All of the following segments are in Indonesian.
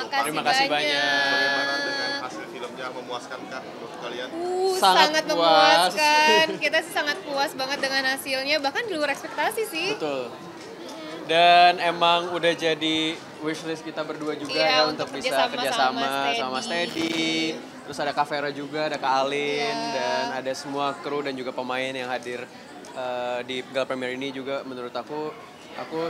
Makasih Terima kasih banyak. Bagaimana dengan hasil filmnya, memuaskankah menurut kalian? Sangat puas. memuaskan. Kita sih sangat puas banget dengan hasilnya, bahkan di luar ekspektasi sih. Betul. Dan emang udah jadi wishlist kita berdua juga Iya, ya untuk untuk bisa kerjasama kerjasama sama sama Steady. Terus ada Kak Vera juga, ada Kak Alin, Iya. dan ada semua kru dan juga pemain yang hadir di gala premier ini juga. Menurut aku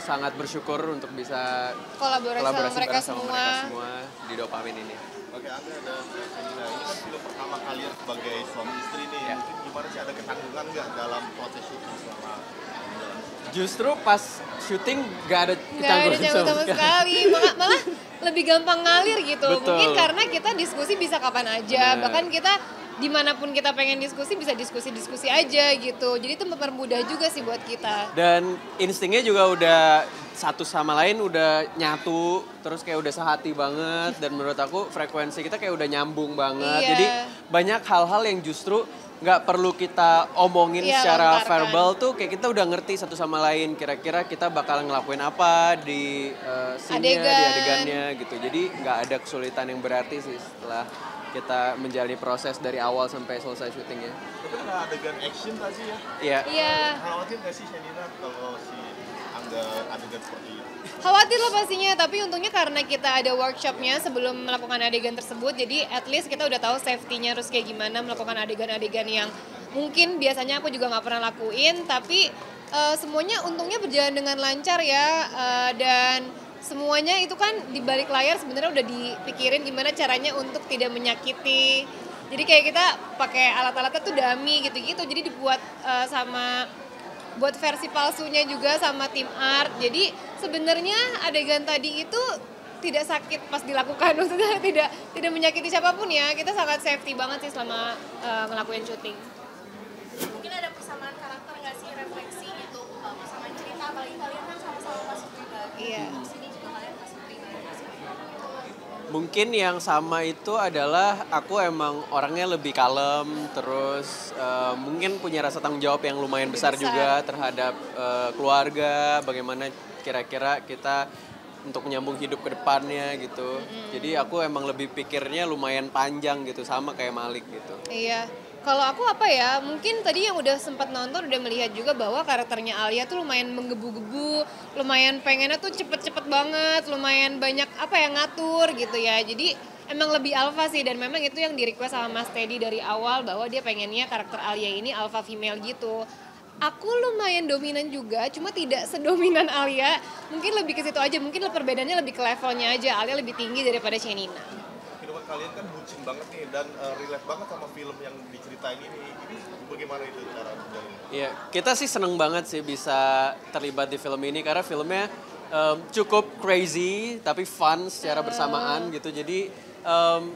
sangat bersyukur untuk bisa Kolaborasi sama mereka bareng sama semua. mereka semua di Dopamin ini. Oke, Angga dan Selina, ini kan film pertama kalian sebagai suami istri nih. Ya. Mungkin gimana sih, ada ketanggungan nggak dalam proses syuting selama menjalani? Justru pas syuting gak ada Nggak ada ketanggungan canggung sama sekali, malah lebih gampang ngalir gitu. Betul. Mungkin karena kita diskusi bisa kapan aja, Bener. bahkan kita dimanapun kita pengen diskusi bisa diskusi aja gitu. Jadi itu mempermudah juga sih buat kita. Dan instingnya juga udah satu sama lain udah nyatu, terus kayak udah sehati banget, dan menurut aku frekuensi kita kayak udah nyambung banget. Iya. Jadi banyak hal-hal yang justru nggak perlu kita omongin Iya, secara lontarkan. verbal tuh, kayak kita udah ngerti satu sama lain kira-kira kita bakal ngelakuin apa di scene-nya, di adegannya gitu. Jadi nggak ada kesulitan yang berarti sih setelah kita menjalani proses dari awal sampai selesai syutingnya. Tapi ada adegan action tadi ya. Iya. Iya, Khawatir nggak sih Selina kalau si Angga adegan seperti itu? khawatir lah pastinya, tapi untungnya karena kita ada workshopnya sebelum melakukan adegan tersebut, jadi at least kita udah tahu safety-nya harus kayak gimana melakukan adegan-adegan yang mungkin biasanya aku juga nggak pernah lakuin, tapi semuanya untungnya berjalan dengan lancar ya, dan semuanya itu kan di balik layar sebenarnya udah dipikirin gimana caranya untuk tidak menyakiti. Jadi kayak kita pakai alat-alatnya tuh dummy gitu-gitu, jadi dibuat buat versi palsunya juga sama tim art. Jadi sebenarnya adegan tadi itu tidak sakit pas dilakukan, maksudnya tidak menyakiti siapapun ya. Kita sangat safety banget sih selama ngelakuin syuting. Mungkin ada persamaan karakter nggak sih, refleksi gitu, persamaan cerita, apalagi kalian kan sama-sama masuk pribadi. Iya. Di sini juga kalian masuk pribadi. Mungkin yang sama itu adalah aku emang orangnya lebih kalem, terus mungkin punya rasa tanggung jawab yang lumayan besar juga terhadap keluarga, bagaimana kira-kira kita untuk menyambung hidup ke depannya gitu. Jadi aku emang lebih pikirnya lumayan panjang gitu, sama kayak Malik gitu. Iya. Kalau aku apa ya, mungkin tadi yang udah sempat nonton udah melihat juga bahwa karakternya Alia tuh lumayan menggebu-gebu, lumayan pengennya tuh cepet-cepet banget, lumayan banyak apa ya ngatur gitu ya. Jadi emang lebih alpha sih, dan memang itu yang di request sama Mas Teddy dari awal bahwa dia pengennya karakter Alia ini alpha female gitu. Aku lumayan dominan juga, cuma tidak sedominan Alia. Mungkin lebih ke situ aja, mungkin perbedaannya lebih ke levelnya aja. Alia lebih tinggi daripada Shenina. Film kalian kan bucin banget nih dan relate banget sama film yang diceritain ini. Ini bagaimana itu cara menjalin? Iya, kita sih seneng banget sih bisa terlibat di film ini karena filmnya cukup crazy tapi fun secara bersamaan gitu. Jadi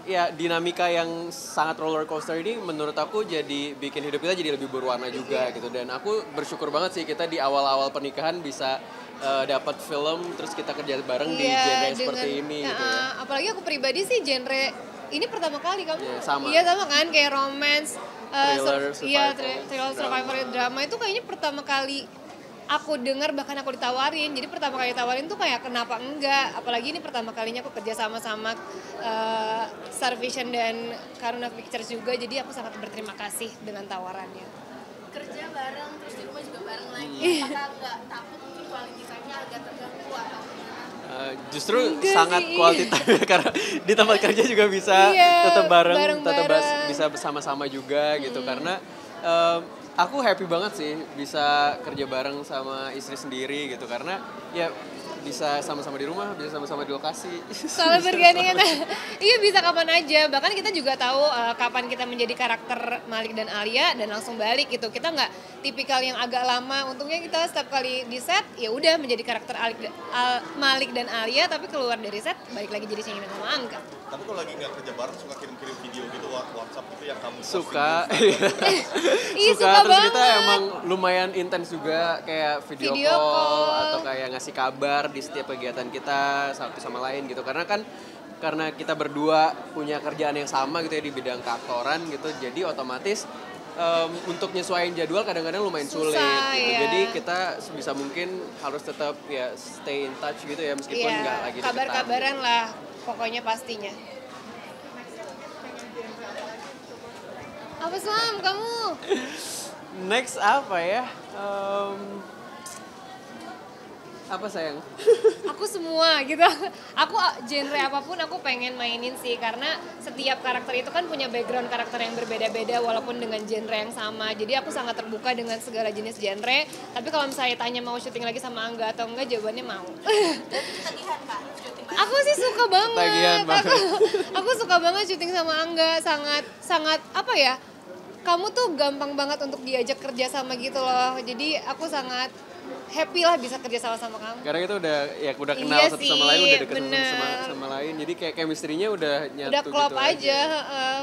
ya dinamika yang sangat roller coaster ini menurut aku jadi bikin hidup kita jadi lebih berwarna juga gitu. Dan aku bersyukur banget sih kita di awal-awal pernikahan bisa dapat film terus kita kerja bareng di genre yang seperti ini gitu ya. Apalagi aku pribadi sih genre ini pertama kali kamu. Iya, sama. Iya sama kan, kayak romance, Thriller, iya survival, thriller survivor drama itu kayaknya pertama kali aku dengar, bahkan aku ditawarin. Jadi pertama kali ditawarin tuh kayak kenapa enggak, apalagi ini pertama kalinya aku kerja sama Star Vision dan Karuna Pictures juga, jadi aku sangat berterima kasih dengan tawarannya. Kerja bareng, terus di rumah juga bareng lagi. Apakah nggak takut mungkin quality time-nya agak terganggu atau gimana? Justru Enggak sangat sih. quality time karena di tempat kerja juga bisa Iya, tetap bareng, tetap bareng-bareng. bisa bersama-sama juga gitu karena aku happy banget sih bisa kerja bareng sama istri sendiri gitu karena ya bisa sama-sama di rumah, bisa sama-sama di lokasi. Soalnya bergandengan. Iya, bisa kapan aja. Bahkan kita juga tahu kapan kita menjadi karakter Malik dan Alia dan langsung balik gitu. Kita nggak tipikal yang agak lama. Untungnya kita setiap kali di set ya udah menjadi karakter Malik dan Alia, tapi keluar dari set balik lagi jadi Shenina sama Angga. Tapi kalau lagi nggak kerja bareng suka kirim-kirim video gitu WhatsApp gitu yang kamu posting Suka. di Instagram. Ih, suka Terus kita banget. emang lumayan intens juga kayak video Video call call. atau kayak ngasih kabar di setiap kegiatan kita satu sama lain gitu karena kita berdua punya kerjaan yang sama gitu ya di bidang keaktoran gitu, jadi otomatis untuk nyesuaiin jadwal kadang-kadang lumayan sulit Susah, gitu. ya. Jadi kita sebisa mungkin harus tetap ya stay in touch gitu ya meskipun Iya, nggak lagi deketan. kabar-kabaran lah pokoknya pastinya. Apa Slam kamu? Next apa ya? Apa sayang? Aku semua gitu. Aku genre apapun aku pengen mainin sih karena setiap karakter itu kan punya background karakter yang berbeda-beda walaupun dengan genre yang sama. Jadi aku sangat terbuka dengan segala jenis genre. Tapi kalau misalnya tanya mau syuting lagi sama Angga atau enggak, jawabannya mau. Ketagihan kak syuting bareng. Aku sih suka banget. Ketagihan banget. Aku suka banget syuting sama Angga. Sangat apa ya? Kamu tuh gampang banget untuk diajak kerja sama gitu loh. Jadi aku sangat happy lah bisa kerja sama kamu. Karena kita udah kenal Iya satu sih, sama lain, udah deket bener. sama lain. Jadi kayak chemistry-nya udah nyatu Udah klop gitu aja. heeh.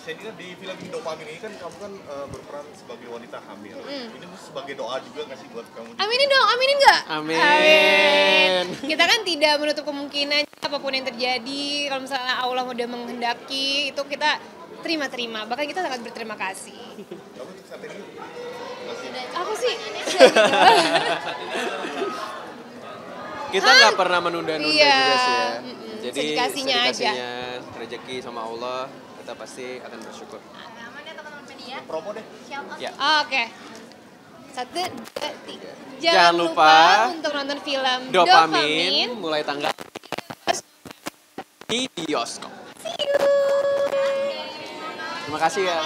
Saya di film Dopamin ini kan kamu kan berperan sebagai wanita hamil. Ini sebagai doa juga nggak sih buat kamu? Aminin dong, aminin nggak? Amin. Amin. Kita kan tidak menutup kemungkinan apapun yang terjadi. Kalau misalnya Allah udah menghendaki, itu kita terima. Bahkan kita sangat berterima kasih. Kamu untuk saat ini masih Aku sih Kita nggak pernah menunda-nunda Iya. juga sih ya. Jadi Sedikasinya aja. sedikasinya, rezeki sama Allah, kita pasti akan bersyukur. Aman ya teman-teman media. promo deh. Siapa? Ya. Oke. 1, 2, 3. Jangan lupa untuk nonton film Dopamin mulai tanggal di bioskop. See you. Terima kasih ya.